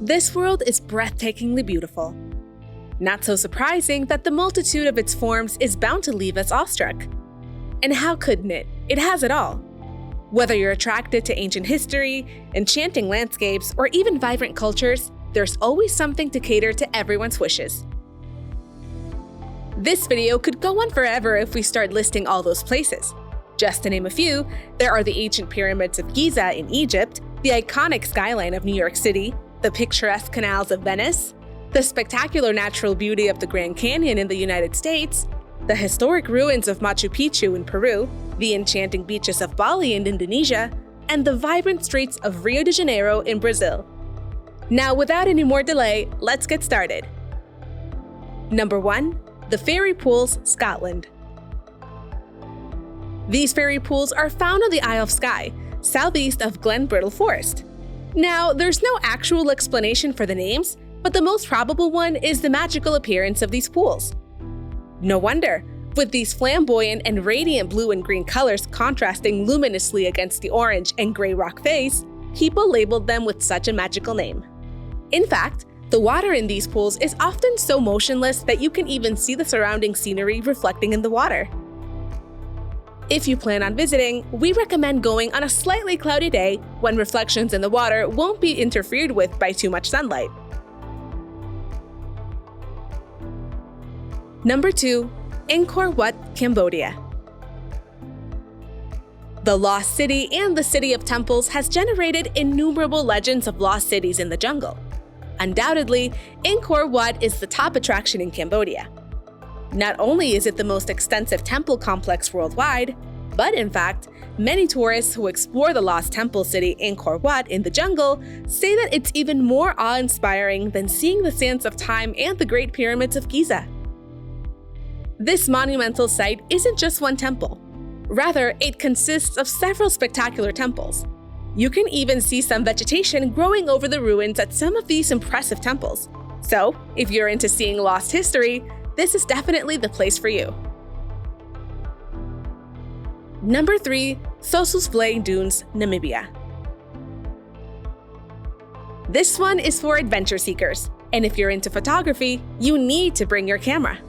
This world is breathtakingly beautiful. Not so surprising that the multitude of its forms is bound to leave us awestruck. And how couldn't it? It has it all. Whether you're attracted to ancient history, enchanting landscapes, or even vibrant cultures, there's always something to cater to everyone's wishes. This video could go on forever if we start listing all those places. Just to name a few, there are the ancient pyramids of Giza in Egypt, the iconic skyline of New York City, the picturesque canals of Venice, the spectacular natural beauty of the Grand Canyon in the United States, the historic ruins of Machu Picchu in Peru, the enchanting beaches of Bali in Indonesia, and the vibrant streets of Rio de Janeiro in Brazil. Now, without any more delay, let's get started. Number 1. The Fairy Pools, Scotland. These fairy pools are found on the Isle of Skye, southeast of Glenbrittle Forest. Now, there's no actual explanation for the names, but the most probable one is the magical appearance of these pools. No wonder, with these flamboyant and radiant blue and green colors contrasting luminously against the orange and gray rock face, people labeled them with such a magical name. In fact, the water in these pools is often so motionless that you can even see the surrounding scenery reflecting in the water. If you plan on visiting, we recommend going on a slightly cloudy day when reflections in the water won't be interfered with by too much sunlight. Number 2. Angkor Wat, Cambodia. The Lost City and the City of Temples has generated innumerable legends of lost cities in the jungle. Undoubtedly, Angkor Wat is the top attraction in Cambodia. Not only is it the most extensive temple complex worldwide, but in fact, many tourists who explore the lost temple city Angkor Wat in the jungle say that it's even more awe-inspiring than seeing the sands of time and the Great Pyramids of Giza. This monumental site isn't just one temple. Rather, it consists of several spectacular temples. You can even see some vegetation growing over the ruins at some of these impressive temples. So, if you're into seeing lost history, this is definitely the place for you. Number 3. Sossusvlei Dunes, Namibia. This one is for adventure seekers, and if you're into photography, you need to bring your camera.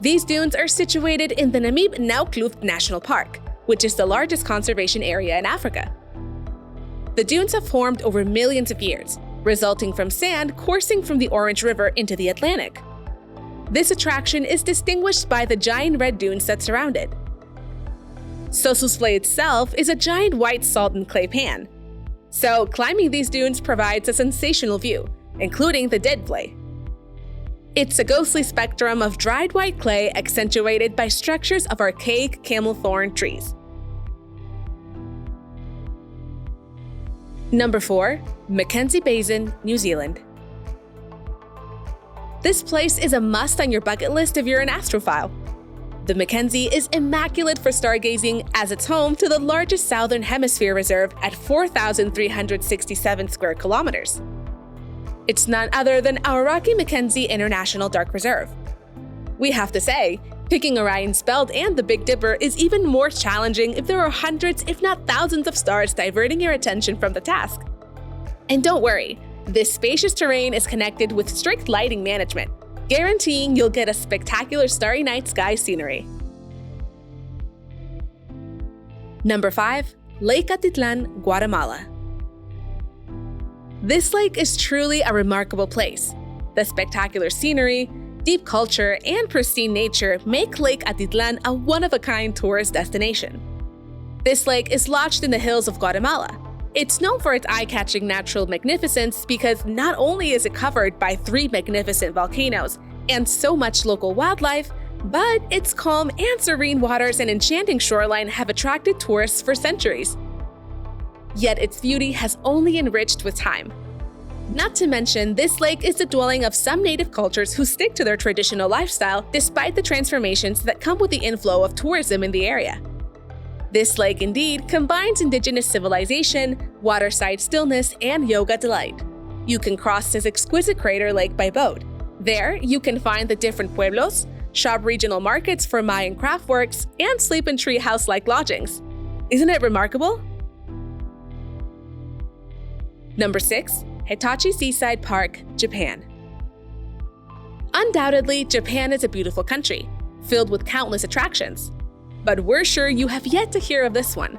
These dunes are situated in the Namib National Park, which is the largest conservation area in Africa. The dunes have formed over millions of years, resulting from sand coursing from the Orange River into the Atlantic. This attraction is distinguished by the giant red dunes that surround it. Sossusvlei itself is a giant white salt and clay pan. So climbing these dunes provides a sensational view, including the dead vlei. It's a ghostly spectrum of dried white clay accentuated by structures of archaic camel thorn trees. Number 4. Mackenzie Basin, New Zealand. This place is a must on your bucket list if you're an astrophile. The Mackenzie is immaculate for stargazing as it's home to the largest Southern Hemisphere reserve at 4,367 square kilometers. It's none other than Aoraki Mackenzie International Dark Reserve. We have to say, picking Orion's Belt and the Big Dipper is even more challenging if there are hundreds if not thousands of stars diverting your attention from the task. And don't worry, this spacious terrain is connected with strict lighting management, guaranteeing you'll get a spectacular starry night sky scenery. Number 5. Lake Atitlan, Guatemala. This lake is truly a remarkable place. The spectacular scenery, deep culture, and pristine nature make Lake Atitlan a one-of-a-kind tourist destination. This lake is lodged in the hills of Guatemala. It's known for its eye-catching natural magnificence because not only is it covered by 3 magnificent volcanoes and so much local wildlife, but its calm and serene waters and enchanting shoreline have attracted tourists for centuries. Yet its beauty has only enriched with time. Not to mention, this lake is the dwelling of some native cultures who stick to their traditional lifestyle despite the transformations that come with the inflow of tourism in the area. This lake indeed combines indigenous civilization, waterside stillness, and yoga delight. You can cross this exquisite crater lake by boat. There, you can find the different pueblos, shop regional markets for Mayan craftworks, and sleep in treehouse-like lodgings. Isn't it remarkable? Number 6. Hitachi Seaside Park, Japan. Undoubtedly, Japan is a beautiful country, filled with countless attractions. But we're sure you have yet to hear of this one.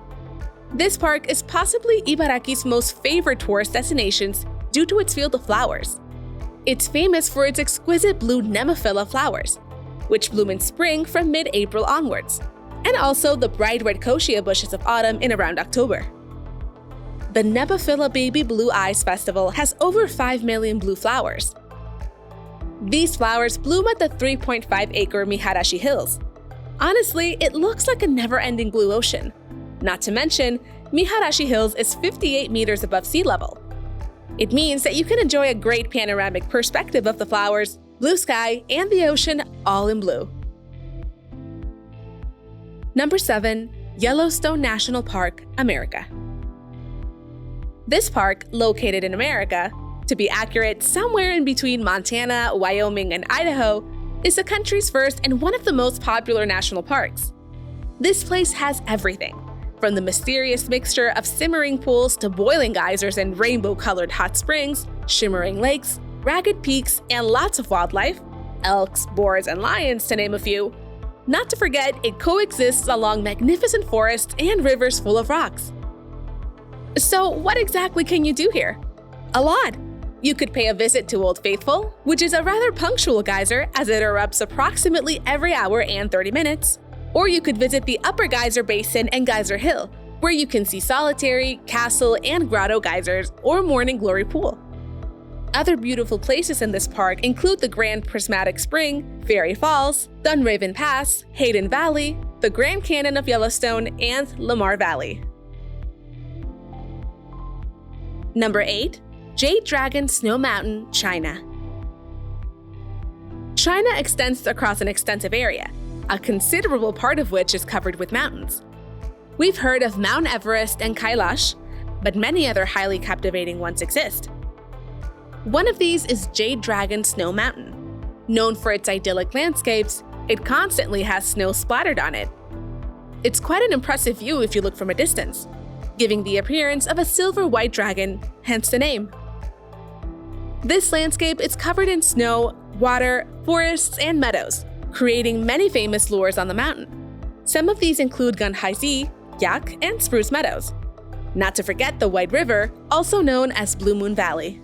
This park is possibly Ibaraki's most favorite tourist destinations due to its field of flowers. It's famous for its exquisite blue Nemophila flowers, which bloom in spring from mid-April onwards, and also the bright red kochia bushes of autumn in around October. The Nemophila Baby Blue Eyes Festival has over 5 million blue flowers. These flowers bloom at the 3.5-acre Miharashi Hills. Honestly, it looks like a never-ending blue ocean. Not to mention, Miharashi Hills is 58 meters above sea level. It means that you can enjoy a great panoramic perspective of the flowers, blue sky, and the ocean all in blue. Number 7. Yellowstone National Park, America. This park, located in America, to be accurate, somewhere in between Montana, Wyoming, and Idaho, is the country's first and one of the most popular national parks. This place has everything, from the mysterious mixture of simmering pools to boiling geysers and rainbow-colored hot springs, shimmering lakes, ragged peaks, and lots of wildlife, elks, boars, and lions, to name a few. Not to forget, it coexists along magnificent forests and rivers full of rocks. So what exactly can you do here? A lot. You could pay a visit to Old Faithful, which is a rather punctual geyser as it erupts approximately every hour and 30 minutes. Or you could visit the Upper Geyser Basin and Geyser Hill, where you can see solitary, castle, and grotto geysers or morning glory pool. Other beautiful places in this park include the Grand Prismatic Spring, Fairy Falls, Dunraven Pass, Hayden Valley, the Grand Canyon of Yellowstone, and Lamar Valley. Number 8. Jade Dragon Snow Mountain, China. China extends across an extensive area, a considerable part of which is covered with mountains. We've heard of Mount Everest and Kailash, but many other highly captivating ones exist. One of these is Jade Dragon Snow Mountain. Known for its idyllic landscapes, it constantly has snow splattered on it. It's quite an impressive view if you look from a distance, giving the appearance of a silver-white dragon, hence the name. This landscape is covered in snow, water, forests, and meadows, creating many famous lures on the mountain. Some of these include Gunhaizi, Yak, and Spruce Meadows. Not to forget the White River, also known as Blue Moon Valley.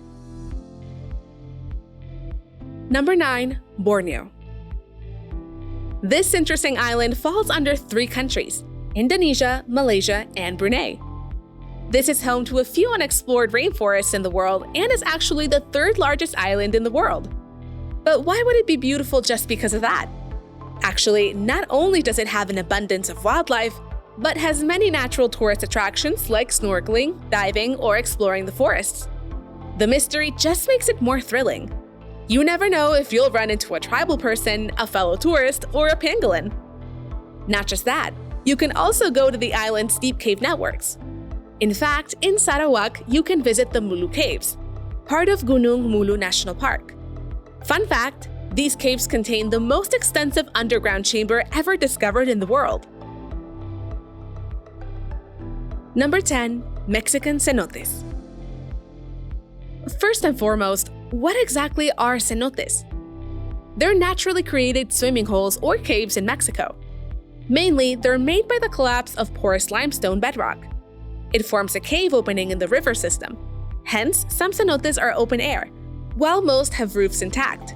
Number 9. Borneo. This interesting island falls under 3 countries: Indonesia, Malaysia, and Brunei. This is home to a few unexplored rainforests in the world and is actually the 3rd largest island in the world. But why would it be beautiful just because of that? Actually, not only does it have an abundance of wildlife, but has many natural tourist attractions like snorkeling, diving, or exploring the forests. The mystery just makes it more thrilling. You never know if you'll run into a tribal person, a fellow tourist, or a pangolin. Not just that, you can also go to the island's deep cave networks. In fact, in Sarawak, you can visit the Mulu Caves, part of Gunung Mulu National Park. Fun fact, these caves contain the most extensive underground chamber ever discovered in the world. Number 10. Mexican Cenotes. First and foremost, what exactly are cenotes? They're naturally created swimming holes or caves in Mexico. Mainly, they're made by the collapse of porous limestone bedrock. It forms a cave opening in the river system. Hence, some cenotes are open air, while most have roofs intact.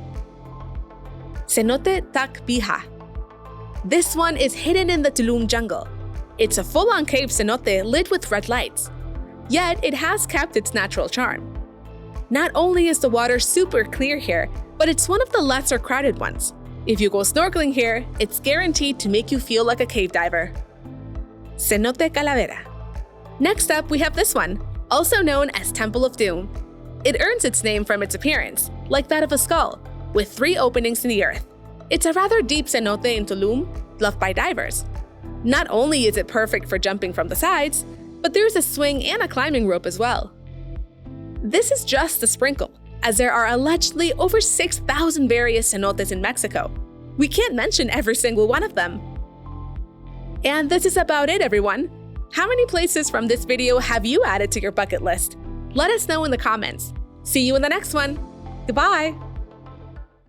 Cenote Tacbiha. This one is hidden in the Tulum jungle. It's a full-on cave cenote lit with red lights. Yet, it has kept its natural charm. Not only is the water super clear here, but it's one of the lesser crowded ones. If you go snorkeling here, it's guaranteed to make you feel like a cave diver. Cenote Calavera. Next up, we have this one, also known as Temple of Doom. It earns its name from its appearance, like that of a skull, with 3 openings in the earth. It's a rather deep cenote in Tulum, loved by divers. Not only is it perfect for jumping from the sides, but there's a swing and a climbing rope as well. This is just a sprinkle, as there are allegedly over 6,000 various cenotes in Mexico. We can't mention every single one of them. And this is about it, everyone. How many places from this video have you added to your bucket list? Let us know in the comments. See you in the next one. Goodbye.